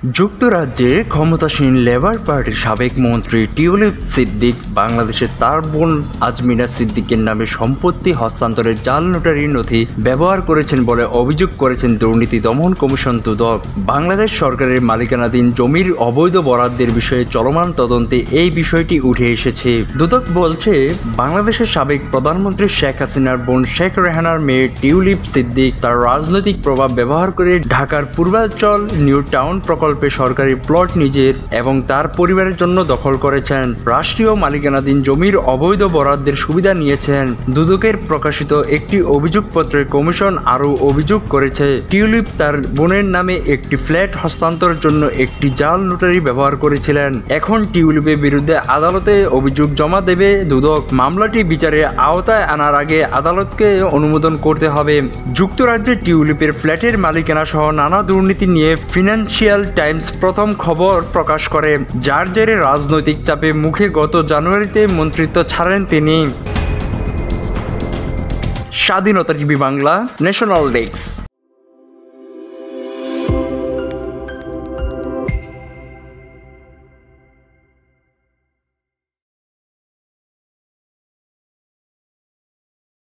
যুক্তরাজ্যে ক্ষমতাসীন লেবার পার্টির সাবেক মন্ত্রী টিউলিপ সিদ্দিক বাংলাদেশের তার বোন আজমিনা সিদ্দিকের নামে সম্পত্তি হস্তান্তরের জাল নোটারি নথি ব্যবহার করেছেন বলে অভিযোগ করেছেন দুর্নীতি দমন কমিশন দুদক। বাংলাদেশ সরকারের মালিকানাধীন জমির অবৈধ বরাদ্দের বিষয়ে চলমান তদন্তে এই বিষয়টি উঠে এসেছে। দুদক বলছে, বাংলাদেশের সাবেক প্রধানমন্ত্রী শেখ হাসিনার বোন শেখ রেহানার মেয়ে টিউলিপ সিদ্দিক তার রাজনৈতিক প্রভাব ব্যবহার করে ঢাকার পূর্বাঞ্চল নিউ টাউন প্রকল্পে সরকারি প্লট নিজের এবং তার পরিবারের জন্য দখল করেছেন। রাষ্ট্রীয় মালিকানাধীন জমির অবৈধ বরাদ্দের সুবিধা নিয়েছেন। দুদকের প্রকাশিত একটি অভিযোগপত্রে কমিশন আরও অভিযোগ করেছে, টিউলিপ তার বোনের নামে একটি ফ্ল্যাট হস্তান্তরের জন্য একটি জাল নোটারি ব্যবহার করেছিলেন। এখন টিউলিপের বিরুদ্ধে আদালতে অভিযোগ জমা দেবে দুদক। মামলাটি বিচারের আওতায় আনার আগে আদালতকে অনুমোদন করতে হবে। যুক্তরাজ্যে টিউলিপের ফ্ল্যাটের মালিকানা সহ নানা দুর্নীতি নিয়ে ফিনান্সিয়াল টাইমস প্রথম খবর প্রকাশ করে, যার জেরে রাজনৈতিক চাপে মুখে গত জানুয়ারিতে মন্ত্রিত্ব ছাড়েন তিনি। স্বাধীনতা টিভি বাংলা, ন্যাশনাল ডেস্ক।